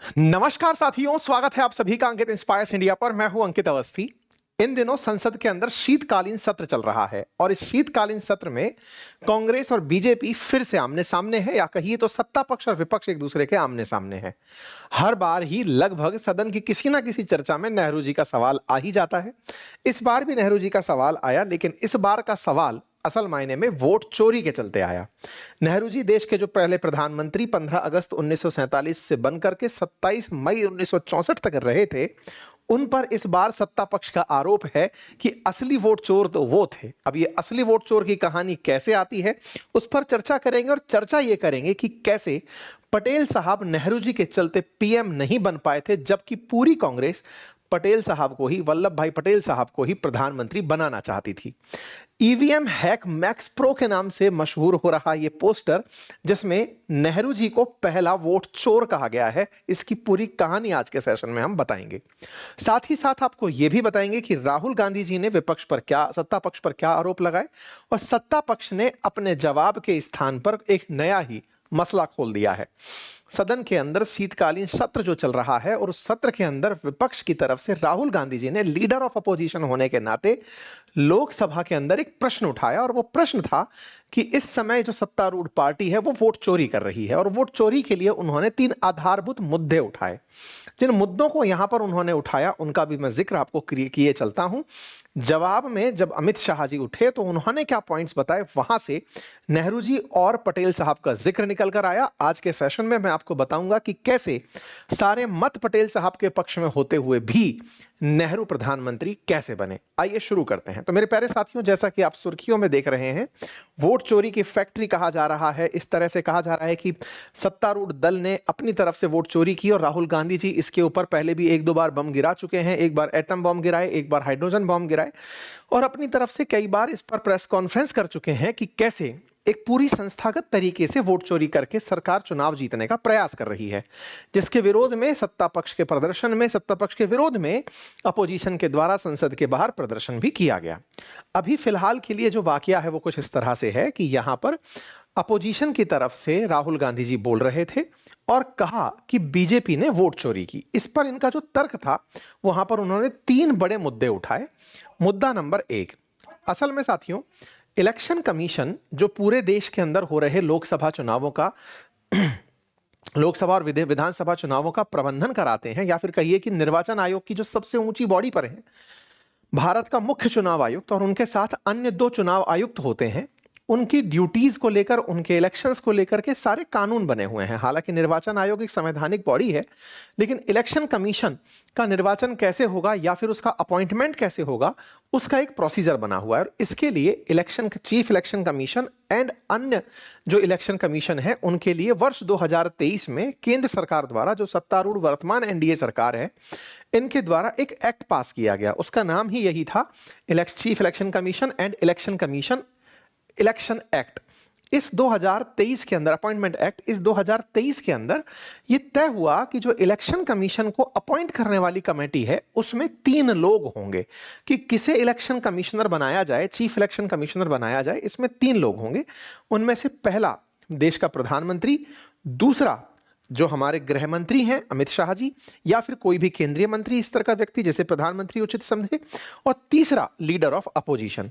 नमस्कार साथियों, स्वागत है आप सभी का अंकित इंस्पायर्स इंडिया पर। मैं हूं अंकित अवस्थी। इन दिनों संसद के अंदर शीतकालीन सत्र चल रहा है और इस शीतकालीन सत्र में कांग्रेस और बीजेपी फिर से आमने सामने है, या कहिए तो सत्ता पक्ष और विपक्ष एक दूसरे के आमने सामने है। हर बार ही लगभग सदन की किसी ना किसी चर्चा में नेहरू जी का सवाल आ ही जाता है। इस बार भी नेहरू जी का सवाल आया, लेकिन इस बार का सवाल असल मायने में वोट चोरी के चलते आया। नेहरू जी देश के जो पहले प्रधानमंत्री 15 अगस्त 1947 से बनकर के 27 मई 1964 तक रहे थे, उन पर इस बार सत्ता पक्ष का आरोप है कि असली वोट चोर तो वो थे। अब ये असली वोट चोर की कहानी कैसे आती है, उस पर चर्चा करेंगे और चर्चा ये करेंगे कि कैसे पटेल साहब नेहरू जी के चलते पीएम नहीं बन पाए थे, जबकि पूरी कांग्रेस पटेल साहब को ही, वल्लभ भाई पटेल साहब को ही प्रधानमंत्री बनाना चाहती थी। ईवीएम हैक मैक्स प्रो के नाम से मशहूर हो रहा यह पोस्टर, जिसमें नेहरू जी को पहला वोट चोर कहा गया है, इसकी पूरी कहानी आज के सेशन में हम बताएंगे। साथ ही साथ आपको यह भी बताएंगे कि राहुल गांधी जी ने विपक्ष पर क्या, सत्ता पक्ष पर क्या आरोप लगाए और सत्ता पक्ष ने अपने जवाब के स्थान पर एक नया ही मसला खोल दिया है। सदन के अंदर शीतकालीन सत्र जो चल रहा है और उस सत्र के अंदर विपक्ष की तरफ से राहुल गांधी जी ने लीडर ऑफ अपोजिशन होने के नाते लोकसभा के अंदर एक प्रश्न उठाया, और वो प्रश्न था कि इस समय जो सत्तारूढ़ पार्टी है वो वोट चोरी कर रही है, और वोट चोरी के लिए उन्होंने 3 आधारभूत मुद्दे उठाए। जिन मुद्दों को यहां पर उन्होंने उठाया उनका भी मैं जिक्र आपको किए चलता हूं। जवाब में जब अमित शाह जी उठे तो उन्होंने क्या पॉइंट्स बताए, वहां से नेहरू जी और पटेल साहब का जिक्र निकल कर आया। आज के सेशन में मैं आपको बताऊंगा कि कैसे सारे मत पटेल साहब के पक्ष में होते हुए भी नेहरू प्रधानमंत्री कैसे बने। आइए शुरू करते हैं। तो मेरे प्यारे साथियों, जैसा कि आप सुर्खियों में देख रहे हैं, वोट चोरी की फैक्ट्री कहा जा रहा है। इस तरह से कहा जा रहा है कि सत्तारूढ़ दल ने अपनी तरफ से वोट चोरी की और राहुल गांधी जी इसके ऊपर पहले भी 1-2 बार बम गिरा चुके हैं। एक बार एटम बम गिराए, एक बार हाइड्रोजन बम गिराए, और अपनी तरफ से कई बार इस पर प्रेस कॉन्फ्रेंस कर चुके हैं कि कैसे एक पूरी संस्थागत तरीके से वोट चोरी करके सरकार चुनाव जीतने का प्रयास कर रही है, जिसके विरोध में सत्ता पक्ष के प्रदर्शन में, सत्ता पक्ष के विरोध में अपोजिशन के द्वारा संसद के बाहर प्रदर्शन भी किया गया। अभी फिलहाल के लिए जो वाकया है वो कुछ इस तरह से है कि यहां पर अपोजिशन की तरफ से राहुल गांधी जी बोल रहे थे और कहा कि बीजेपी ने वोट चोरी की। इस पर इनका जो तर्क था, वहां पर उन्होंने 3 बड़े मुद्दे उठाए। मुद्दा नंबर 1, असल में साथियों, इलेक्शन कमीशन जो पूरे देश के अंदर हो रहे लोकसभा चुनावों का लोकसभा और विधानसभा चुनावों का प्रबंधन कराते हैं, या फिर कहिए कि निर्वाचन आयोग की जो सबसे ऊंची बॉडी पर है, भारत का मुख्य चुनाव आयुक्त और उनके साथ अन्य 2 चुनाव आयुक्त होते हैं, उनकी ड्यूटीज को लेकर, उनके इलेक्शंस को लेकर के सारे कानून बने हुए हैं। हालांकि निर्वाचन आयोग एक संवैधानिक बॉडी है, लेकिन इलेक्शन कमीशन का निर्वाचन कैसे होगा या फिर उसका अपॉइंटमेंट कैसे होगा, उसका एक प्रोसीजर बना हुआ है। और इसके लिए चीफ इलेक्शन कमीशन एंड अन्य जो इलेक्शन कमीशन है, उनके लिए वर्ष 2023 में केंद्र सरकार द्वारा, जो सत्तारूढ़ वर्तमान एनडीए सरकार है, इनके द्वारा एक एक्ट पास किया गया। उसका नाम ही यही था, chief election commission and election commission election act. इस 2023 के अंदर, अपॉइंटमेंट एक्ट, इस 2023 के अंदर यह तय हुआ कि जो इलेक्शन कमीशन को अपॉइंट करने वाली कमेटी है, उसमें 3 लोग होंगे। कि किसे इलेक्शन कमिश्नर बनाया जाए, चीफ इलेक्शन कमिश्नर बनाया जाए, इसमें 3 लोग होंगे। उनमें से पहला देश का प्रधानमंत्री, दूसरा जो हमारे गृह मंत्री हैं अमित शाह जी, या फिर कोई भी केंद्रीय मंत्री इस तरह का व्यक्ति जिसे प्रधानमंत्री उचित समझे, और तीसरा लीडर ऑफ अपोजिशन।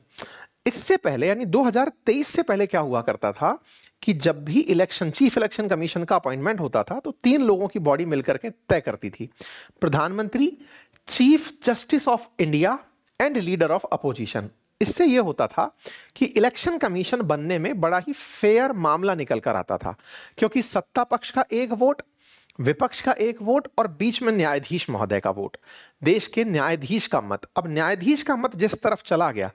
इससे पहले, यानी 2023 से पहले क्या हुआ करता था कि जब भी चीफ इलेक्शन कमीशन का अपॉइंटमेंट होता था तो 3 लोगों की बॉडी मिलकर के तय करती थी, प्रधानमंत्री, chief justice of India and leader of opposition. इससे यह होता था कि इलेक्शन कमीशन बनने में बड़ा ही फेयर मामला निकल कर आता था, क्योंकि सत्ता पक्ष का 1 वोट, विपक्ष का 1 वोट और बीच में न्यायाधीश महोदय का वोट, देश के न्यायाधीश का मत। अब न्यायाधीश का मत जिस तरफ चला गया,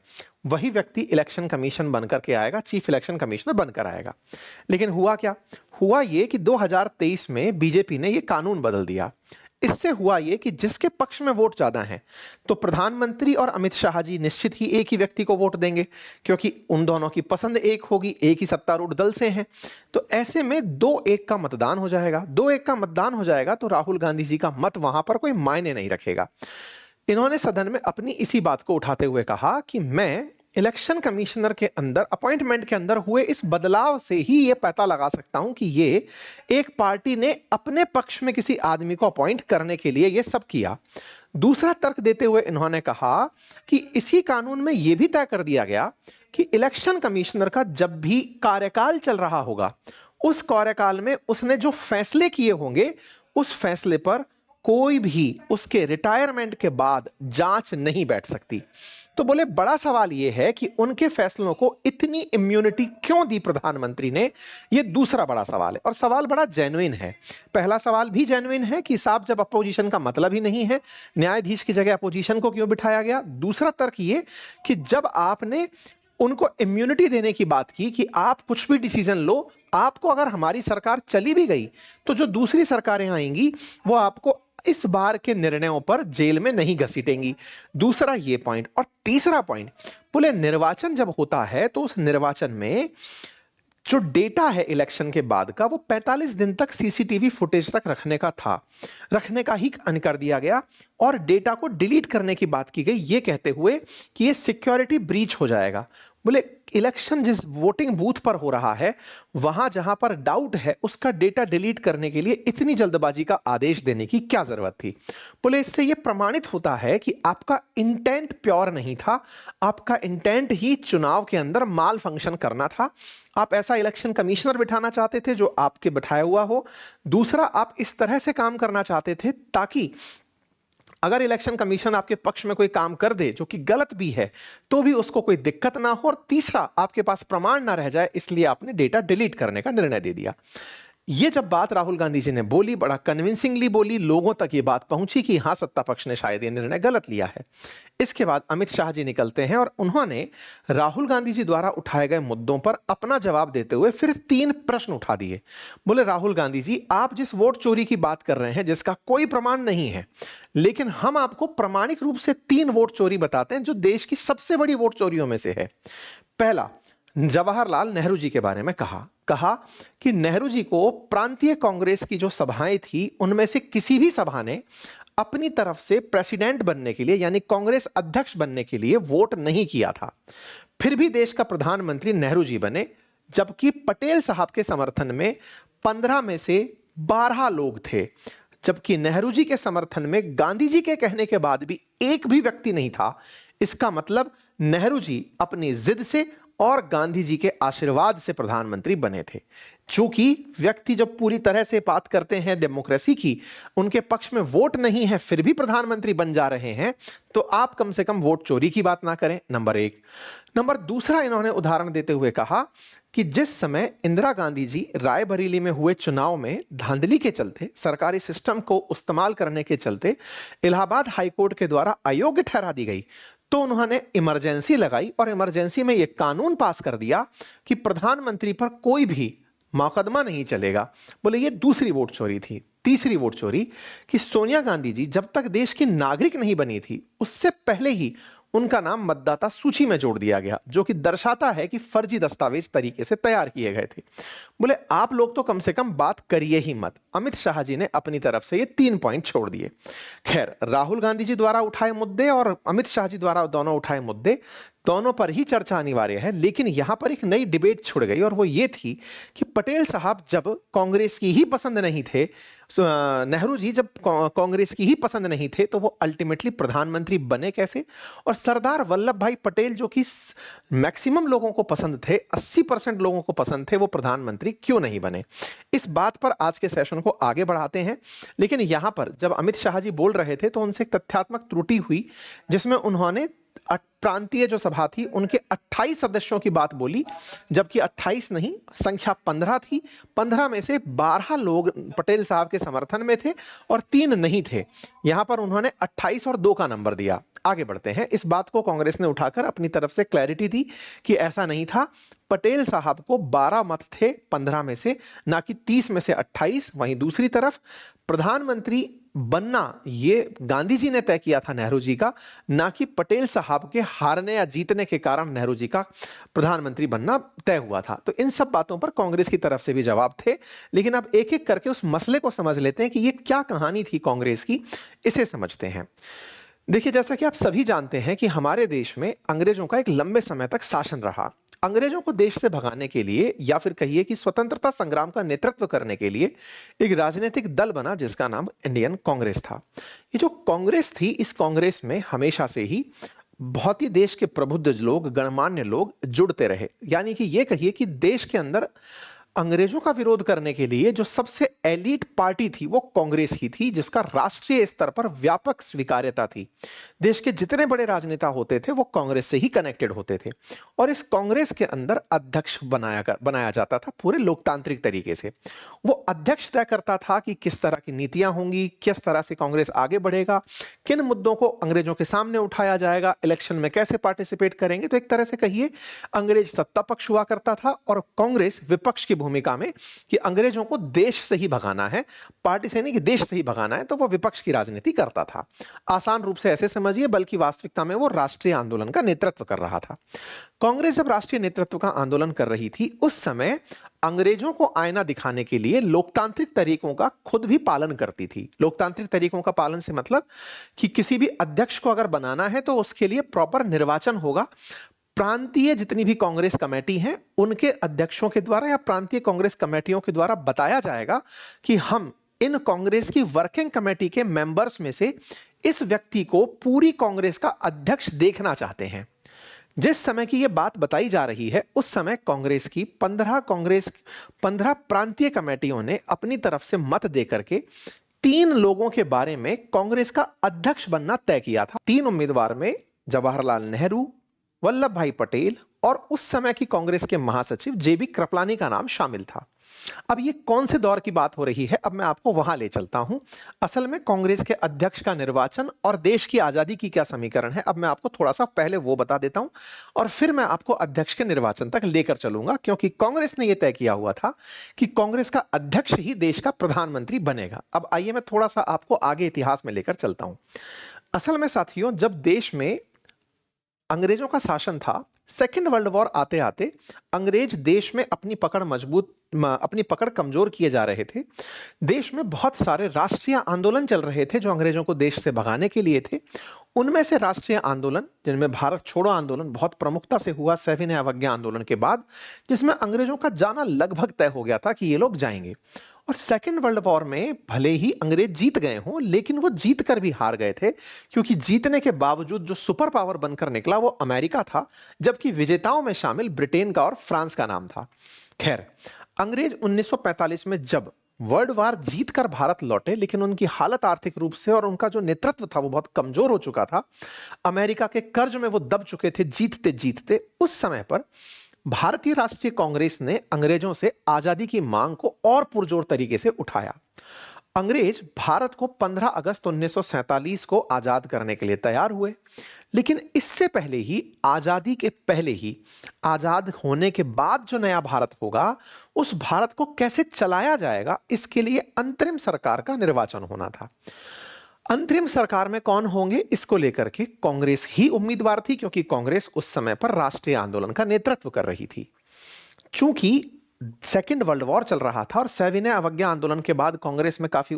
वही व्यक्ति इलेक्शन कमीशन बनकर के आएगा, चीफ इलेक्शन कमिश्नर बनकर आएगा। लेकिन हुआ क्या? हुआ ये कि 2023 में बीजेपी ने ये कानून बदल दिया। इससे हुआ ये कि जिसके पक्ष में वोट ज्यादा हैं, तो प्रधानमंत्री और अमित शाह जी निश्चित ही एक ही व्यक्ति को वोट देंगे, क्योंकि उन दोनों की पसंद एक होगी, एक ही सत्तारूढ़ दल से हैं। तो ऐसे में 2-1 का मतदान हो जाएगा। 2-1 का मतदान हो जाएगा तो राहुल गांधी जी का मत वहां पर कोई मायने नहीं रखेगा। इन्होंने सदन में अपनी इसी बात को उठाते हुए कहा कि मैं इलेक्शन कमिश्नर के अंदर अपॉइंटमेंट के अंदर हुए इस बदलाव से ही ये पता लगा सकता हूं कि ये एक पार्टी ने अपने पक्ष में किसी आदमी को अपॉइंट करने के लिए ये सब किया। दूसरा तर्क देते हुए इन्होंने कहा कि इसी कानून में यह भी तय कर दिया गया कि इलेक्शन कमिश्नर का जब भी कार्यकाल चल रहा होगा, उस कार्यकाल में उसने जो फैसले किए होंगे, उस फैसले पर कोई भी उसके रिटायरमेंट के बाद जांच नहीं बैठ सकती। तो बोले बड़ा सवाल यह है कि उनके फैसलों को इतनी इम्यूनिटी क्यों दी प्रधानमंत्री ने। यह दूसरा बड़ा सवाल है और सवाल बड़ा जेन्युइन है। पहला सवाल भी जेन्युइन है कि साहब जब अपोजिशन का मतलब ही नहीं है, न्यायाधीश की जगह अपोजिशन को क्यों बिठाया गया। दूसरा तर्क यह कि जब आपने उनको इम्यूनिटी देने की बात की कि आप कुछ भी डिसीजन लो, आपको अगर हमारी सरकार चली भी गई तो जो दूसरी सरकारें आएंगी वो आपको इस बार के निर्णयों पर जेल में नहीं घसीटेंगी। दूसरा ये पॉइंट। और तीसरा पॉइंट, बोले निर्वाचन जब होता है तो उस निर्वाचन में जो डेटा है इलेक्शन के बाद का, वो 45 दिन तक सीसीटीवी फुटेज तक रखने का था, रखने का ही अन कर दिया गया और डेटा को डिलीट करने की बात की गई, ये कहते हुए कि ये सिक्योरिटी ब्रीच हो जाएगा। बोले इलेक्शन जिस वोटिंग बूथ पर हो रहा है, वहां जहां पर डाउट है, उसका डेटा डिलीट करने के लिए इतनी जल्दबाजी का आदेश देने की क्या जरूरत थी। बोले इससे यह प्रमाणित होता है कि आपका इंटेंट प्योर नहीं था, आपका इंटेंट ही चुनाव के अंदर माल फंक्शन करना था। आप ऐसा इलेक्शन कमिश्नर बिठाना चाहते थे जो आपके बिठाया हुआ हो। दूसरा, आप इस तरह से काम करना चाहते थे ताकि अगर इलेक्शन कमीशन आपके पक्ष में कोई काम कर दे जो कि गलत भी है तो भी उसको कोई दिक्कत ना हो। और तीसरा, आपके पास प्रमाण ना रह जाए, इसलिए आपने डेटा डिलीट करने का निर्णय दे दिया। ये जब बात राहुल गांधी जी ने बोली, बड़ा कन्विंसिंगली बोली, लोगों तक ये बात पहुंची कि हां सत्ता पक्ष ने शायद ये निर्णय गलत लिया है। इसके बाद अमित शाह जी निकलते हैं और उन्होंने राहुल गांधी जी द्वारा उठाए गए मुद्दों पर अपना जवाब देते हुए फिर 3 प्रश्न उठा दिए। बोले राहुल गांधी जी, आप जिस वोट चोरी की बात कर रहे हैं जिसका कोई प्रमाण नहीं है, लेकिन हम आपको प्रामाणिक रूप से 3 वोट चोरी बताते हैं जो देश की सबसे बड़ी वोट चोरियों में से है। पहला, जवाहरलाल नेहरू जी के बारे में कहा कि नेहरू जी को प्रांतीय कांग्रेस की जो सभाएं थी उनमें से किसी भी सभा ने अपनी तरफ से प्रेसिडेंट बनने के लिए यानी कांग्रेस अध्यक्ष बनने के लिए वोट नहीं किया था। फिर भी देश का प्रधानमंत्री नेहरू जी बने, जबकि पटेल साहब के समर्थन में 15 में से 12 लोग थे। जबकि नेहरू जी के समर्थन में गांधी जी के कहने के बाद भी एक भी व्यक्ति नहीं था। इसका मतलब नेहरू जी अपनी जिद से और गांधी जी के आशीर्वाद से प्रधानमंत्री बने थे। चूंकि व्यक्ति जब पूरी तरह से बात करते हैं डेमोक्रेसी की, उनके पक्ष में वोट नहीं है, फिर भी प्रधानमंत्री बन जा रहे हैं, तो आप कम से कम वोट चोरी की बात ना करें। नंबर 1। नंबर दूसरा, इन्होंने उदाहरण देते हुए कहा कि जिस समय इंदिरा गांधी जी रायबरेली में हुए चुनाव में धांधली के चलते, सरकारी सिस्टम को इस्तेमाल करने के चलते इलाहाबाद हाईकोर्ट के द्वारा अयोग्य ठहरा दी गई, तो उन्होंने इमरजेंसी लगाई और इमरजेंसी में यह कानून पास कर दिया कि प्रधानमंत्री पर कोई भी मुकदमा नहीं चलेगा। बोले ये दूसरी वोट चोरी थी। तीसरी वोट चोरी कि सोनिया गांधी जी जब तक देश की नागरिक नहीं बनी थी, उससे पहले ही उनका नाम मतदाता सूची में जोड़ दिया गया, जो कि दर्शाता है कि फर्जी दस्तावेज तरीके से तैयार किए गए थे। बोले आप लोग तो कम से कम बात करिए ही मत। अमित शाह जी ने अपनी तरफ से ये 3 पॉइंट छोड़ दिए। खैर, राहुल गांधी जी द्वारा उठाए मुद्दे और अमित शाह जी द्वारा दोनों उठाए मुद्दे, दोनों पर ही चर्चा अनिवार्य है। लेकिन यहां पर एक नई डिबेट छिड़ गई और वो ये थी कि पटेल साहब जब कांग्रेस की ही पसंद नहीं थे, नेहरू जी जब कांग्रेस की ही पसंद नहीं थे, तो वो अल्टीमेटली प्रधानमंत्री बने कैसे। और सरदार वल्लभ भाई पटेल जो कि मैक्सिमम लोगों को पसंद थे, 80% लोगों को पसंद थे, वो प्रधानमंत्री क्यों नहीं बने। इस बात पर आज के सेशन को आगे बढ़ाते हैं। लेकिन यहां पर जब अमित शाह जी बोल रहे थे तो उनसे एक तथ्यात्मक त्रुटि हुई, जिसमें उन्होंने प्रांतीय जो सभा थी उनके 28 सदस्यों की बात बोली, जबकि 28 नहीं, संख्या 15 थी। 15 में से 12 लोग पटेल साहब के समर्थन में थे और 3 नहीं थे। यहां पर उन्होंने 28 और 2 का नंबर दिया। आगे बढ़ते हैं। इस बात को कांग्रेस ने उठाकर अपनी तरफ से क्लैरिटी दी कि ऐसा नहीं था। पटेल साहब को 12 मत थे 15 में से, ना कि 30 में से 28। वहीं दूसरी तरफ प्रधानमंत्री बनना ये गांधी जी ने तय किया था नेहरू जी का, ना कि पटेल साहब के हारने या जीतने के कारण नेहरू जी का प्रधानमंत्री बनना तय हुआ था। तो इन सब बातों पर कांग्रेस की तरफ से भी जवाब थे। लेकिन अब एक एक करके उस मसले को समझ लेते हैं कि ये क्या कहानी थी कांग्रेस की, इसे समझते हैं। देखिए, जैसा कि आप सभी जानते हैं कि हमारे देश में अंग्रेजों का एक लंबे समय तक शासन रहा। अंग्रेजों को देश से भगाने के लिए या फिर कहिए कि स्वतंत्रता संग्राम का नेतृत्व करने के लिए एक राजनीतिक दल बना जिसका नाम इंडियन कांग्रेस था। ये जो कांग्रेस थी, इस कांग्रेस में हमेशा से ही बहुत ही देश के प्रबुद्ध लोग, गणमान्य लोग जुड़ते रहे। यानी कि ये कहिए कि देश के अंदर अंग्रेजों का विरोध करने के लिए जो सबसे एलीट पार्टी थी वो कांग्रेस ही थी, जिसका राष्ट्रीय स्तर पर व्यापक स्वीकार्यता थी। देश के जितने बड़े राजनेता होते थे वो कांग्रेस से ही कनेक्टेड होते थे और इस कांग्रेस के अंदर अध्यक्ष बनाया जाता था पूरे लोकतांत्रिक तरीके से। वो अध्यक्ष तय करता था कि किस तरह की नीतियां होंगी, किस तरह से कांग्रेस आगे बढ़ेगा, किन मुद्दों को अंग्रेजों के सामने उठाया जाएगा, इलेक्शन में कैसे पार्टिसिपेट करेंगे। तो एक तरह से कहिए अंग्रेज सत्ता पक्ष हुआ करता था और कांग्रेस विपक्ष की भूमिका में, कि अंग्रेजों को देश से ही भगाना है, पार्टी से नहीं कि देश से ही भगाना है, तो वो विपक्ष की राजनीति करता था। आसान रूप से ऐसे समझिए, बल्कि वास्तविकता में वो राष्ट्रीय आंदोलन का नेतृत्व कर रहा था। कांग्रेस जब राष्ट्रीय नेतृत्व का आंदोलन कर रही थी, उस समय अंग्रेजों को आईना दिखाने के लिए लोकतांत्रिक तरीकों का खुद भी पालन करती थी। लोकतांत्रिक तरीकों का पालन से मतलब कि किसी भी अध्यक्ष को अगर बनाना है तो उसके लिए प्रॉपर निर्वाचन होगा। प्रांतीय जितनी भी कांग्रेस कमेटी हैं उनके अध्यक्षों के द्वारा या प्रांतीय कांग्रेस कमेटियों के द्वारा बताया जाएगा कि हम इन कांग्रेस की वर्किंग कमेटी के मेंबर्स में से इस व्यक्ति को पूरी कांग्रेस का अध्यक्ष देखना चाहते हैं। जिस समय की यह बात बताई जा रही है, उस समय कांग्रेस की 15 प्रांतीय कमेटियों ने अपनी तरफ से मत देकर के 3 लोगों के बारे में कांग्रेस का अध्यक्ष बनना तय किया था। 3 उम्मीदवार में जवाहरलाल नेहरू, वल्लभ भाई पटेल और उस समय की कांग्रेस के महासचिव जेबी कृपलानी का नाम शामिल था। अब ये कौन से दौर की बात हो रही है, अब मैं आपको वहां ले चलता हूं। असल में कांग्रेस के अध्यक्ष का निर्वाचन और देश की आजादी की क्या समीकरण है, अब मैं आपको थोड़ा सा पहले वो बता देता हूं और फिर मैं आपको अध्यक्ष के निर्वाचन तक लेकर चलूंगा, क्योंकि कांग्रेस ने यह तय किया हुआ था कि कांग्रेस का अध्यक्ष ही देश का प्रधानमंत्री बनेगा। अब आइए मैं थोड़ा सा आपको आगे इतिहास में लेकर चलता हूं। असल में साथियों, जब देश में अंग्रेजों का शासन था, सेकेंड वर्ल्ड वॉर आते आते अंग्रेज देश में अपनी पकड़ कमजोर किए जा रहे थे। देश में बहुत सारे राष्ट्रीय आंदोलन चल रहे थे जो अंग्रेजों को देश से भगाने के लिए थे। उनमें से राष्ट्रीय आंदोलन, जिनमें भारत छोड़ो आंदोलन बहुत प्रमुखता से हुआ सविनय अवज्ञा आंदोलन के बाद, जिसमें अंग्रेजों का जाना लगभग तय हो गया था कि ये लोग जाएंगे। और सेकेंड वर्ल्ड वॉर में भले ही अंग्रेज जीत गए हों, लेकिन वो जीत कर भी हार गए थे, क्योंकि जीतने के बावजूद जो सुपर पावर बनकर निकला वो अमेरिका था, जबकि विजेताओं में शामिल ब्रिटेन का और फ्रांस का नाम था। खैर, अंग्रेज 1945 में जब वर्ल्ड वार जीत कर भारत लौटे, लेकिन उनकी हालत आर्थिक रूप से और उनका जो नेतृत्व था वो बहुत कमजोर हो चुका था। अमेरिका के कर्ज में वो दब चुके थे जीतते जीतते। उस समय पर भारतीय राष्ट्रीय कांग्रेस ने अंग्रेजों से आजादी की मांग को और पुरजोर तरीके से उठाया। अंग्रेज भारत को 15 अगस्त 1947 को आजाद करने के लिए तैयार हुए, लेकिन इससे पहले ही, आजादी के पहले ही, आजाद होने के बाद जो नया भारत होगा, उस भारत को कैसे चलाया जाएगा, इसके लिए अंतरिम सरकार का निर्वाचन होना था। अंतरिम सरकार में कौन होंगे, इसको लेकर के कांग्रेस ही उम्मीदवार थी, क्योंकि कांग्रेस उस समय पर राष्ट्रीय आंदोलन का नेतृत्व कर रही थी। चूंकि सेकेंड वर्ल्ड वॉर चल रहा था और सविनय अवज्ञा आंदोलन के बाद कांग्रेस में काफी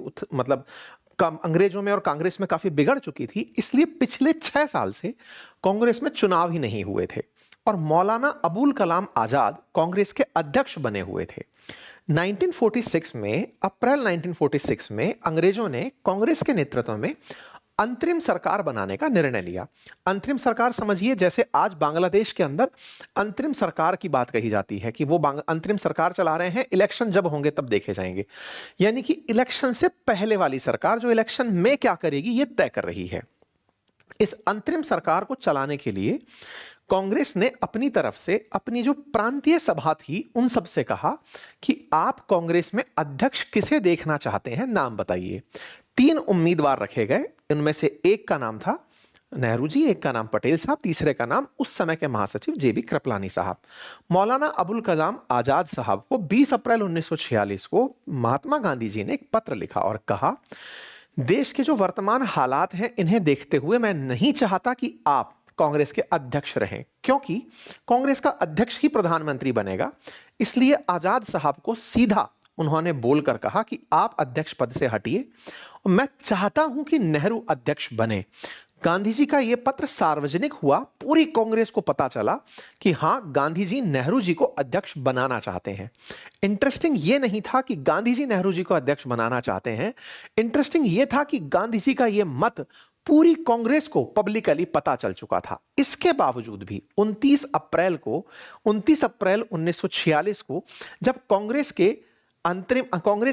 अंग्रेजों में और कांग्रेस में काफी बिगड़ चुकी थी, इसलिए पिछले 6 साल से कांग्रेस में चुनाव ही नहीं हुए थे और मौलाना अबुल कलाम आजाद कांग्रेस के अध्यक्ष बने हुए थे। 1946 में, अप्रैल 1946 में अंग्रेजों ने कांग्रेस के नेतृत्व में अंतरिम सरकार बनाने का निर्णय लिया। अंतरिम सरकार समझिए जैसे आज बांग्लादेश के अंदर अंतरिम सरकार की बात कही जाती है कि वो अंतरिम सरकार चला रहे हैं, इलेक्शन जब होंगे तब देखे जाएंगे। यानी कि इलेक्शन से पहले वाली सरकार जो इलेक्शन में क्या करेगी ये तय कर रही है। इस अंतरिम सरकार को चलाने के लिए कांग्रेस ने अपनी तरफ से अपनी जो प्रांतीय सभा थी उन सब से कहा कि आप कांग्रेस में अध्यक्ष किसे देखना चाहते हैं, नाम बताइए। 3 उम्मीदवार रखे गए, इनमें से एक का नाम था नेहरू जी, एक का नाम पटेल साहब, तीसरे का नाम उस समय के महासचिव जेबी कृपलानी साहब। मौलाना अबुल कलाम आजाद साहब को 20 अप्रैल 1946 को महात्मा गांधी जी ने एक पत्र लिखा और कहा, देश के जो वर्तमान हालात हैं इन्हें देखते हुए मैं नहीं चाहता कि आप कांग्रेस के अध्यक्ष रहें, क्योंकि कांग्रेस का अध्यक्ष ही प्रधानमंत्री बनेगा। इसलिए आजाद साहब को सीधा उन्होंने बोलकर कहा कि आप अध्यक्ष पद से हटिए, मैं चाहता हूं कि नेहरू अध्यक्ष बने। गांधी जी का यह पत्र सार्वजनिक हुआ, पूरी कांग्रेस को पता चला कि हां, गांधी जी नेहरू जी को अध्यक्ष बनाना चाहते हैं। इंटरेस्टिंग ये नहीं था कि गांधी जी नेहरू जी को अध्यक्ष बनाना चाहते हैं, इंटरेस्टिंग ये था कि गांधी जी का यह मत पूरी कांग्रेस को पब्लिकली पता चल चुका था। इसके बावजूद भी 29 अप्रैल 1946 को जब कांग्रेस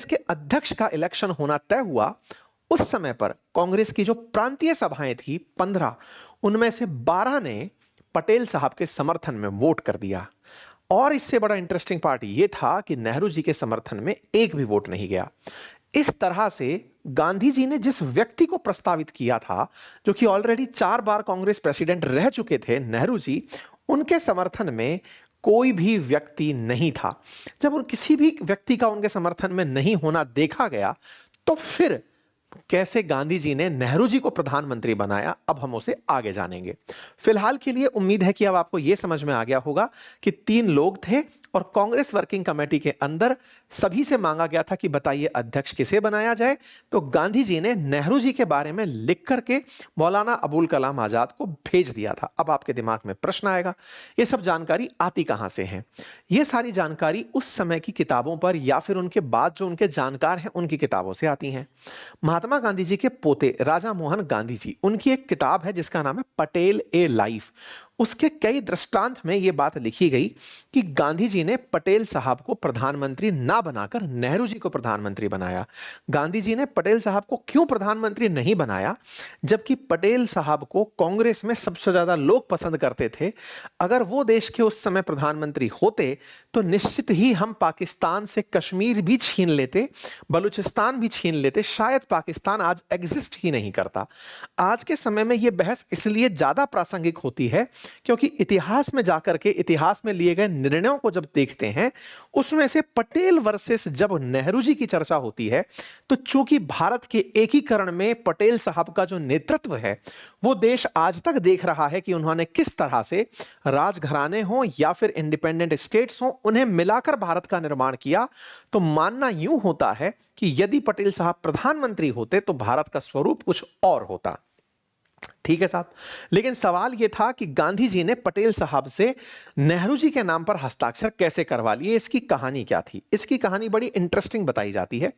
के अध्यक्ष का इलेक्शन होना तय हुआ, उस समय पर कांग्रेस की जो प्रांतीय सभाएं थी 15, उनमें से 12 ने पटेल साहब के समर्थन में वोट कर दिया। और इससे बड़ा इंटरेस्टिंग पार्ट यह था कि नेहरू जी के समर्थन में एक भी वोट नहीं गया। इस तरह से गांधी जी ने जिस व्यक्ति को प्रस्तावित किया था, जो कि ऑलरेडी 4 बार कांग्रेस प्रेसिडेंट रह चुके थे, नेहरू जी, उनके समर्थन में कोई भी व्यक्ति नहीं था। जब उन किसी भी व्यक्ति का उनके समर्थन में नहीं होना देखा गया, तो फिर कैसे गांधी जी ने नेहरू जी को प्रधानमंत्री बनाया, अब हम उसे आगे जानेंगे। फिलहाल के लिए उम्मीद है कि अब आपको यह समझ में आ गया होगा कि 3 लोग थे और कांग्रेस वर्किंग कमेटी के अंदर सभी से मांगा गया था कि बताइए अध्यक्ष किसे बनाया जाए। तो गांधी जी ने नेहरू जी के बारे में लिख करके मौलाना अबुल कलाम आजाद को भेज दिया था। अब आपके दिमाग में प्रश्न आएगा, ये सब जानकारी आती कहां से है? ये सारी जानकारी उस समय की किताबों पर या फिर उनके बाद जो उनके जानकार हैं उनकी किताबों से आती हैं। महात्मा गांधी जी के पोते राजा मोहन गांधी जी, उनकी एक किताब है जिसका नाम है पटेल ए लाइफ। उसके कई दृष्टांत में यह बात लिखी गई कि गांधी जी ने पटेल साहब को प्रधानमंत्री ना बनाकर नेहरू जी को प्रधानमंत्री बनाया। गांधी जी ने पटेल साहब को क्यों प्रधानमंत्री नहीं बनाया, जबकि पटेल साहब को कांग्रेस में सबसे ज्यादा लोग पसंद करते थे? अगर वो देश के उस समय प्रधानमंत्री होते तो निश्चित ही हम पाकिस्तान से कश्मीर भी छीन लेते, बलूचिस्तान भी छीन लेते, शायद पाकिस्तान आज एग्जिस्ट ही नहीं करता। आज के समय में यह बहस इसलिए ज्यादा प्रासंगिक होती है क्योंकि इतिहास में जाकर के इतिहास में लिए गए निर्णयों को जब देखते हैं, उसमें से पटेल वर्सेस जब नेहरू जी की चर्चा होती है, तो चूंकि भारत के एकीकरण में पटेल साहब का जो नेतृत्व है, वो देश आज तक देख रहा है कि उन्होंने किस तरह से राजघराने हो या फिर इंडिपेंडेंट स्टेट्स हो, उन्हें मिलाकर भारत का निर्माण किया। तो मानना यूं होता है कि यदि पटेल साहब प्रधानमंत्री होते तो भारत का स्वरूप कुछ और होता। ठीक है साहब, लेकिन सवाल यह था कि गांधी जी ने पटेल साहब से नेहरू जी के नाम पर हस्ताक्षर कैसे करवा लिए, इसकी कहानी क्या थी? इसकी कहानी बड़ी इंटरेस्टिंग बताई जाती है।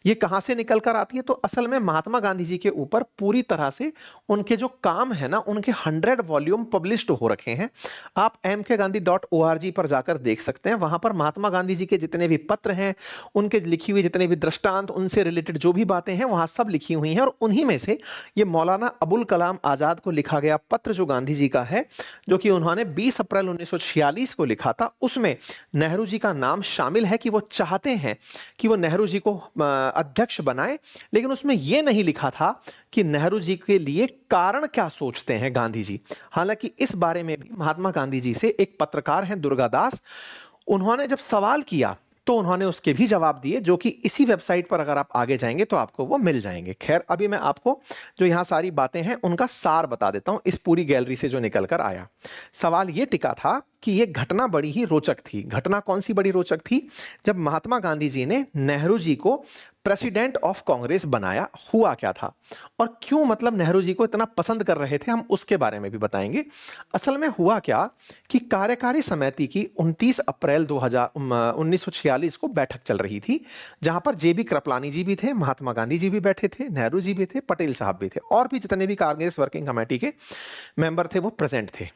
यह कहां से निकल कर आती है? तो असल में महात्मा गांधी जी के ऊपर पूरी तरह से उनके जो काम है ना, उनके 100 वॉल्यूम पब्लिश्ड हो रखे हैं। आप mkgandhi.org पर जाकर देख सकते हैं। वहां पर महात्मा गांधी जी के जितने भी पत्र हैं, उनके लिखी हुई जितने भी दृष्टांत, उनसे रिलेटेड जो भी बातें हैं, वहां सब लिखी हुई हैं। और उन्हीं में से ये मौलाना अबुल कलाम आजाद को लिखा गया पत्र जो गांधी जी का है, जो कि उन्होंने 20 अप्रैल 1946 को लिखा था, उसमें नेहरू जी का नाम शामिल है कि वो चाहते हैं कि वो नेहरू जी को अध्यक्ष बनाए। लेकिन उसमें यह नहीं लिखा था कि नेहरू जी के लिए कारण क्या सोचते हैं गांधी जी। हालांकि इस बारे में भी महात्मा गांधी जी से एक पत्रकार हैं दुर्गादास, उन्होंने जब सवाल किया तो उन्होंने उसके भी जवाब दिए, जो कि इसी वेबसाइट पर अगर आप आगे जाएंगे तो आपको वो मिल जाएंगे। खैर, अभी मैं आपको जो यहां सारी बातें हैं उनका सार बता देता हूं इस पूरी गैलरी से जो निकल कर आया। सवाल ये टिका था कि यह घटना बड़ी ही रोचक थी। घटना कौन सी बड़ी रोचक थी? जब महात्मा गांधी जी ने नेहरू जी को प्रेसिडेंट ऑफ कांग्रेस बनाया, हुआ क्या था और क्यों, मतलब नेहरू जी को इतना पसंद कर रहे थे, हम उसके बारे में भी बताएंगे। असल में हुआ क्या कि कार्यकारी समिति की 29 अप्रैल 1946 को बैठक चल रही थी, जहां पर जेबी कृपलानी जी भी थे, महात्मा गांधी जी भी बैठे थे, नेहरू जी भी थे, पटेल साहब भी थे, और भी जितने भी कांग्रेस वर्किंग कमेटी के मेंबर थे वो प्रेजेंट थे।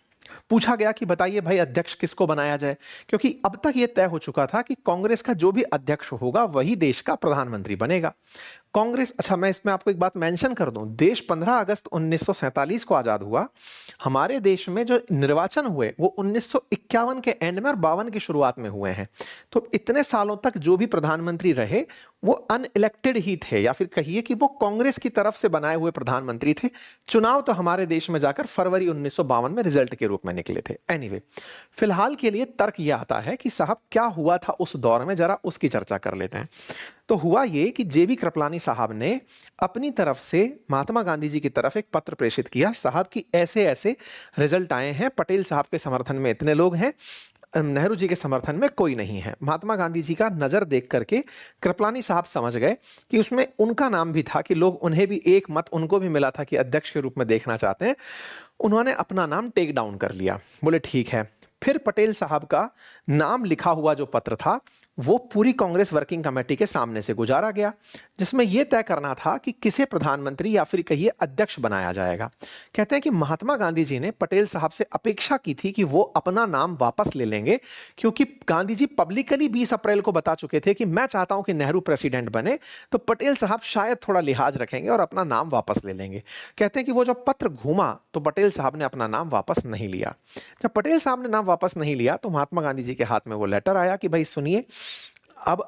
पूछा गया कि बताइए भाई अध्यक्ष किसको बनाया जाए, क्योंकि अब तक यह तय हो चुका था कि कांग्रेस का जो भी अध्यक्ष होगा वही देश का प्रधानमंत्री बनेगा। कांग्रेस, अच्छा मैं इसमें आपको एक बात मेंशन कर दूं, देश 15 अगस्त 1947 को आजाद हुआ। हमारे देश में जो निर्वाचन हुए वो 1951 के एंड में और 52 की शुरुआत में हुए हैं। तो इतने सालों तक जो भी प्रधानमंत्री रहे वो अनइलेक्टेड ही थे, या फिर कहिए कि वो कांग्रेस की तरफ से बनाए हुए प्रधानमंत्री थे। चुनाव तो हमारे देश में जाकर फरवरी 1952 में रिजल्ट के रूप में निकले थे। एनीवे, फिलहाल के लिए तर्क यह आता है कि साहब क्या हुआ था उस दौर में, जरा उसकी चर्चा कर लेते हैं। तो हुआ ये कि जेबी कृपलानी साहब ने अपनी तरफ से महात्मा गांधी जी की तरफ एक पत्र प्रेषित किया, साहब की ऐसे ऐसे रिजल्ट आए हैं, पटेल साहब के समर्थन में इतने लोग हैं, नेहरू जी के समर्थन में कोई नहीं है। महात्मा गांधी जी का नजर देख करके कृपलानी साहब समझ गए कि उसमें उनका नाम भी था, कि लोग उन्हें भी एक मत उनको भी मिला था कि अध्यक्ष के रूप में देखना चाहते हैं। उन्होंने अपना नाम टेक डाउन कर लिया, बोले ठीक है। फिर पटेल साहब का नाम लिखा हुआ जो पत्र था वो पूरी कांग्रेस वर्किंग कमेटी के सामने से गुजारा गया, जिसमें यह तय करना था कि किसे प्रधानमंत्री या फिर कहिए अध्यक्ष बनाया जाएगा। कहते हैं कि महात्मा गांधी जी ने पटेल साहब से अपेक्षा की थी कि वो अपना नाम वापस ले लेंगे, क्योंकि गांधी जी पब्लिकली 20 अप्रैल को बता चुके थे कि मैं चाहता हूं कि नेहरू प्रेसिडेंट बने, तो पटेल साहब शायद थोड़ा लिहाज रखेंगे और अपना नाम वापस ले लेंगे। कहते हैं कि वो जब पत्र घूमा तो पटेल साहब ने अपना नाम वापस नहीं लिया। जब पटेल साहब ने नाम वापस नहीं लिया तो महात्मा गांधी जी के हाथ में वो लेटर आया कि भाई सुनिए, अब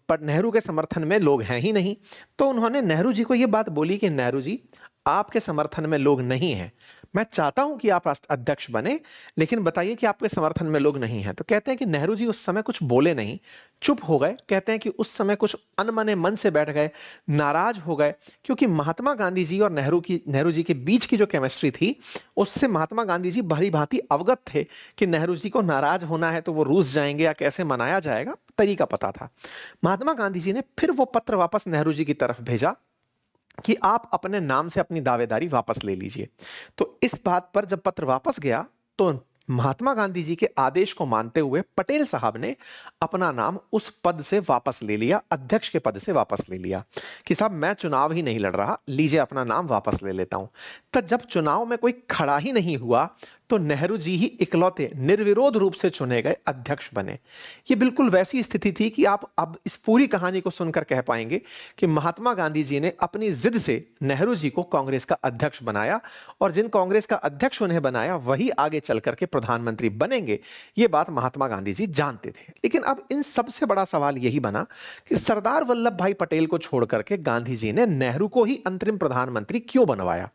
पर नेहरू के समर्थन में लोग हैं ही नहीं। तो उन्होंने नेहरू जी को यह बात बोली कि नेहरू जी, आपके समर्थन में लोग नहीं हैं, मैं चाहता हूं कि आप राष्ट्र अध्यक्ष बने, लेकिन बताइए कि आपके समर्थन में लोग नहीं हैं। तो कहते हैं कि नेहरू जी उस समय कुछ बोले नहीं, चुप हो गए। कहते हैं कि उस समय कुछ अनमने मन से बैठ गए, नाराज हो गए, क्योंकि महात्मा गांधी जी और नेहरू जी के बीच की जो केमिस्ट्री थी उससे महात्मा गांधी जी भली भांति अवगत थे कि नेहरू जी को नाराज होना है तो वो रूस जाएंगे या कैसे मनाया जाएगा, तरीका पता था। महात्मा गांधी जी ने फिर वो पत्र वापस नेहरू जी की तरफ भेजा कि आप अपने नाम से अपनी दावेदारी वापस ले लीजिए। तो इस बात पर जब पत्र वापस गया तो महात्मा गांधी जी के आदेश को मानते हुए पटेल साहब ने अपना नाम उस पद से वापस ले लिया, अध्यक्ष के पद से वापस ले लिया, कि साहब मैं चुनाव ही नहीं लड़ रहा, लीजिए अपना नाम वापस ले लेता हूं। तो जब चुनाव में कोई खड़ा ही नहीं हुआ तो नेहरू जी ही इकलौते निर्विरोध रूप से चुने गए अध्यक्ष बने। ये बिल्कुल वैसी स्थिति थी कि आप अब इस पूरी कहानी को सुनकर कह पाएंगे कि महात्मा गांधी जी ने अपनी जिद से नेहरू जी को कांग्रेस का अध्यक्ष बनाया, और जिन कांग्रेस का अध्यक्ष उन्हें बनाया वही आगे चल करके प्रधानमंत्री बनेंगे, ये बात महात्मा गांधी जी जानते थे। लेकिन अब इन सबसे बड़ा सवाल यही बना कि सरदार वल्लभ भाई पटेल को छोड़ करके गांधी जी ने नेहरू को ही अंतरिम प्रधानमंत्री क्यों बनवाया।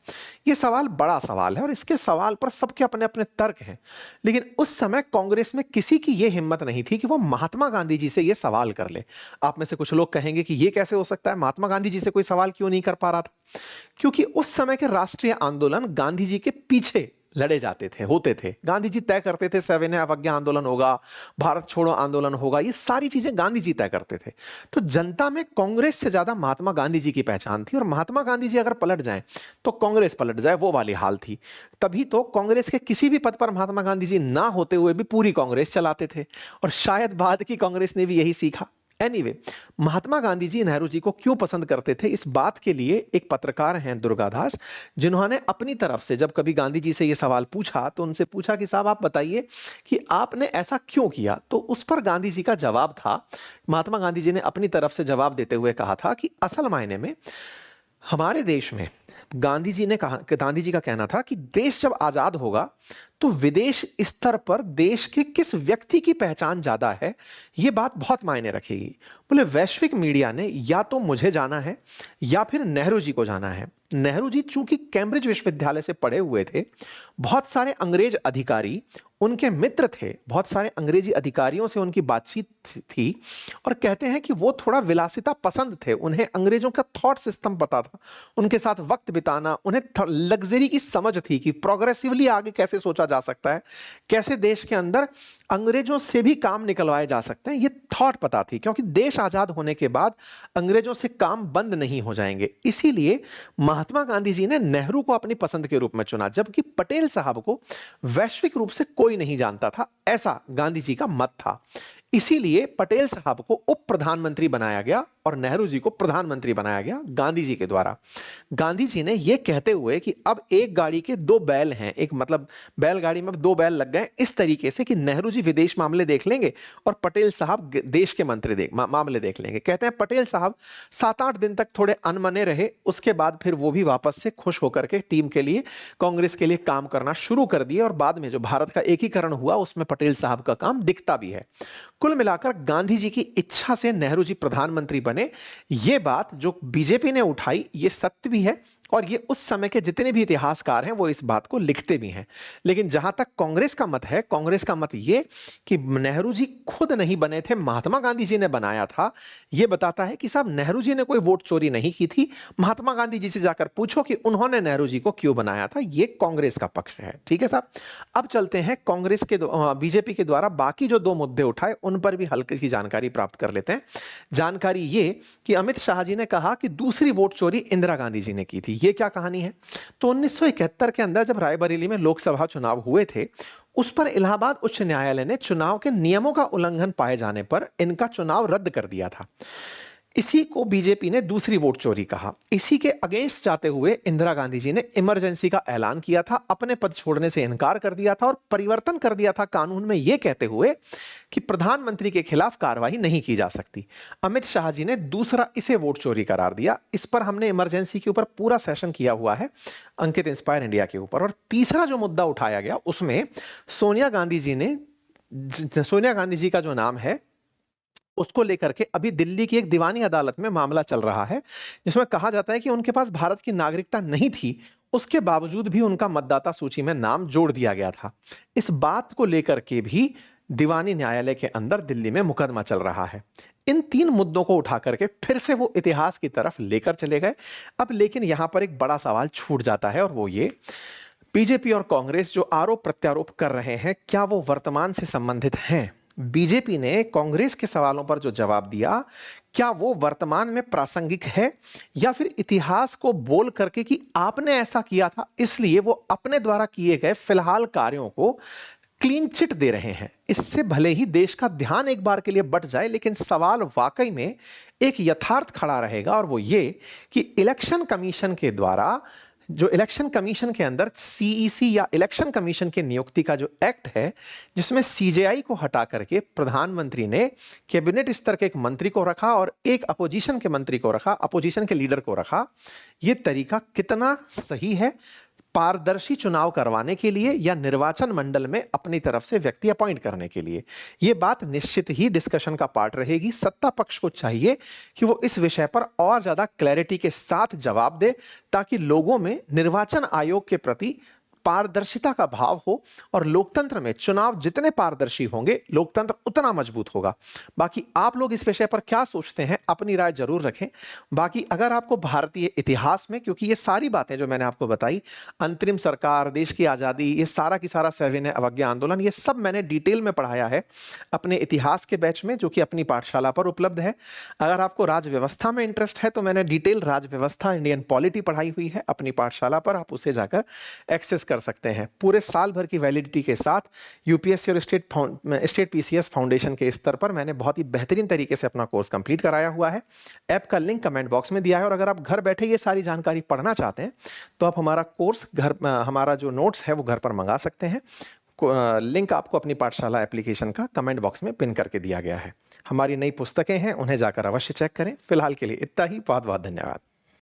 यह सवाल बड़ा सवाल है और इसके सवाल पर सबके अपने अपने तर्क हैं। लेकिन उस समय कांग्रेस में किसी की यह हिम्मत नहीं थी कि वो महात्मा गांधी जी से यह सवाल कर ले। आप में से कुछ लोग कहेंगे कि यह कैसे हो सकता है, महात्मा गांधी जी से कोई सवाल क्यों नहीं कर पा रहा था? क्योंकि उस समय के राष्ट्रीय आंदोलन गांधी जी के पीछे लड़े जाते थे, होते थे। गांधी जी तय करते थे सविनय अवज्ञा आंदोलन होगा, भारत छोड़ो आंदोलन होगा, ये सारी चीजें गांधी जी तय करते थे। तो जनता में कांग्रेस से ज्यादा महात्मा गांधी जी की पहचान थी, और महात्मा गांधी जी अगर पलट जाएं तो कांग्रेस पलट जाए, वो वाली हाल थी। तभी तो कांग्रेस के किसी भी पद पर महात्मा गांधी जी ना होते हुए भी पूरी कांग्रेस चलाते थे, और शायद बाद की कांग्रेस ने भी यही सीखा। एनीवे, महात्मा गांधी जी नेहरू जी को क्यों पसंद करते थे, इस बात के लिए एक पत्रकार हैं दुर्गादास, जिन्होंने अपनी तरफ से जब कभी गांधी जी से यह सवाल पूछा तो उनसे पूछा कि साहब आप बताइए कि आपने ऐसा क्यों किया। तो उस पर गांधी जी का जवाब था, महात्मा गांधी जी ने अपनी तरफ से जवाब देते हुए कहा था कि असल मायने में हमारे देश में गांधी जी का कहना था कि देश जब आजाद होगा तो विदेश स्तर पर देश के किस व्यक्ति की पहचान ज्यादा है, यह बात बहुत मायने रखेगी। बोले वैश्विक मीडिया ने या तो मुझे जाना है या फिर नेहरू जी को जाना है। नेहरू जी चूंकि कैम्ब्रिज विश्वविद्यालय से पढ़े हुए थे, बहुत सारे अंग्रेज अधिकारी उनके मित्र थे, बहुत सारे अंग्रेजी अधिकारियों से उनकी बातचीत थी, और कहते हैं कि वो थोड़ा विलासिता पसंद थे, उन्हें अंग्रेजों का थॉट सिस्टम पता था, उनके साथ वक्त बिताना, उन्हें लग्जरी की समझ थी कि प्रोग्रेसिवली आगे कैसे सोचा जा सकता है, कैसे देश के अंदर अंग्रेजों से भी काम निकलवाए जा सकते हैं, ये थॉट पता थी। क्योंकि देश आजाद होने के बाद अंग्रेजों से काम बंद नहीं हो जाएंगे, इसीलिए महात्मा गांधी जी ने नेहरू को अपनी पसंद के रूप में चुना, जबकि पटेल साहब को वैश्विक रूप से कोई नहीं जानता था, ऐसा गांधी जी का मत था। इसीलिए पटेल साहब को उप प्रधानमंत्री बनाया गया और नेहरू जी को प्रधानमंत्री बनाया गया गांधी जी के द्वारा। गांधी जी ने यह कहते हुए कि अब एक गाड़ी के दो बैल हैं, एक मतलब बैलगाड़ी में दो बैल लग गए, इस तरीके से कि नेहरू जी विदेश मामले देख लेंगे और पटेल साहब देश के मंत्री मामले देख लेंगे। कहते हैं पटेल साहब 7-8 दिन तक थोड़े अनमने रहे, उसके बाद फिर वो भी वापस से खुश होकर के टीम के लिए, कांग्रेस के लिए काम करना शुरू कर दिए, और बाद में जो भारत का एकीकरण हुआ उसमें पटेल साहब का काम दिखता भी है। कुल मिलाकर गांधी जी की इच्छा से नेहरू जी प्रधानमंत्री बने। यह बात जो बीजेपी ने उठाई, यह सत्य भी है और ये उस समय के जितने भी इतिहासकार हैं वो इस बात को लिखते भी हैं। लेकिन जहां तक कांग्रेस का मत है, कांग्रेस का मत ये कि नेहरू जी खुद नहीं बने थे, महात्मा गांधी जी ने बनाया था। ये बताता है कि साहब नेहरू जी ने कोई वोट चोरी नहीं की थी, महात्मा गांधी जी से जाकर पूछो कि उन्होंने नेहरू जी को क्यों बनाया था। ये कांग्रेस का पक्ष है। ठीक है साहब, अब चलते हैं कांग्रेस के बीजेपी के द्वारा बाकी जो दो मुद्दे उठाए उन पर भी हल्की सी जानकारी प्राप्त कर लेते हैं। जानकारी ये कि अमित शाह जी ने कहा कि दूसरी वोट चोरी इंदिरा गांधी जी ने की थी। ये क्या कहानी है? तो 1971 के अंदर जब रायबरेली में लोकसभा चुनाव हुए थे, उस पर इलाहाबाद उच्च न्यायालय ने चुनाव के नियमों का उल्लंघन पाए जाने पर इनका चुनाव रद्द कर दिया था। इसी को बीजेपी ने दूसरी वोट चोरी कहा। इसी के अगेंस्ट जाते हुए इंदिरा गांधी जी ने इमरजेंसी का ऐलान किया था, अपने पद छोड़ने से इनकार कर दिया था और परिवर्तन कर दिया था कानून में, यह कहते हुए कि प्रधानमंत्री के खिलाफ कार्रवाई नहीं की जा सकती। अमित शाह जी ने दूसरा इसे वोट चोरी करार दिया। इस पर हमने इमरजेंसी के ऊपर पूरा सेशन किया हुआ है अंकित इंस्पायर इंडिया के ऊपर। और तीसरा जो मुद्दा उठाया गया उसमें सोनिया गांधी जी का जो नाम है उसको लेकर के अभी दिल्ली की एक दीवानी अदालत में मामला चल रहा है, जिसमें कहा जाता है कि उनके पास भारत की नागरिकता नहीं थी, उसके बावजूद भी उनका मतदाता सूची में नाम जोड़ दिया गया था। इस बात को लेकर के भी दीवानी न्यायालय के अंदर दिल्ली में मुकदमा चल रहा है। इन तीन मुद्दों को उठा करके फिर से वो इतिहास की तरफ लेकर चले गए। अब लेकिन यहां पर एक बड़ा सवाल छूट जाता है और वो ये, बीजेपी और कांग्रेस जो आरोप प्रत्यारोप कर रहे हैं, क्या वो वर्तमान से संबंधित हैं? बीजेपी ने कांग्रेस के सवालों पर जो जवाब दिया, क्या वो वर्तमान में प्रासंगिक है या फिर इतिहास को बोल करके कि आपने ऐसा किया था इसलिए वो अपने द्वारा किए गए फिलहाल कार्यों को क्लीन चिट दे रहे हैं? इससे भले ही देश का ध्यान एक बार के लिए बट जाए, लेकिन सवाल वाकई में एक यथार्थ खड़ा रहेगा और वो ये कि इलेक्शन कमीशन के द्वारा जो इलेक्शन कमीशन के अंदर सीईसी या इलेक्शन कमीशन की नियुक्ति का जो एक्ट है, जिसमें सीजेआई को हटा करके प्रधानमंत्री ने कैबिनेट स्तर के एक मंत्री को रखा और एक अपोजिशन के मंत्री को रखा, अपोजिशन के लीडर को रखा, यह तरीका कितना सही है पारदर्शी चुनाव करवाने के लिए या निर्वाचन मंडल में अपनी तरफ से व्यक्ति अपॉइंट करने के लिए? यह बात निश्चित ही डिस्कशन का पार्ट रहेगी। सत्ता पक्ष को चाहिए कि वो इस विषय पर और ज्यादा क्लैरिटी के साथ जवाब दे, ताकि लोगों में निर्वाचन आयोग के प्रति पारदर्शिता का भाव हो और लोकतंत्र में चुनाव जितने पारदर्शी होंगे लोकतंत्र उतना मजबूत होगा। बाकी आप लोग इस विषय पर क्या सोचते हैं, अपनी राय जरूर रखें। बाकी अगर आपको भारतीय इतिहास में, क्योंकि ये सारी बातें जो मैंने आपको बताई, अंतरिम सरकार, देश की आजादी, ये सारा की सारा सविनय अवज्ञा आंदोलन, ये सब मैंने डिटेल में पढ़ाया है अपने इतिहास के बैच में, जो कि अपनी पाठशाला पर उपलब्ध है। अगर आपको राज व्यवस्था में इंटरेस्ट है तो मैंने डिटेल राज व्यवस्था, इंडियन पॉलिटी पढ़ाई हुई है अपनी पाठशाला पर, आप उसे जाकर एक्सेस कर सकते हैं। पूरे साल भर की वैलिडिटी के साथ यूपीएससी और स्टेट पीसीएस फाउंडेशन के स्तर पर मैंने बहुत ही बेहतरीन तरीके से अपना कोर्स कंप्लीट कराया हुआ है। ऐप का लिंक कमेंट बॉक्स में दिया है और अगर आप घर बैठे ये सारी जानकारी पढ़ना चाहते हैं तो आप हमारा कोर्स हमारा जो नोट्स है वो घर पर मंगा सकते हैं। लिंक आपको अपनी पाठशाला एप्लीकेशन का कमेंट बॉक्स में पिन करके दिया गया है। हमारी नई पुस्तकें हैं, उन्हें जाकर अवश्य चेक करें। फिलहाल के लिए इतना ही। बहुत बहुत धन्यवाद।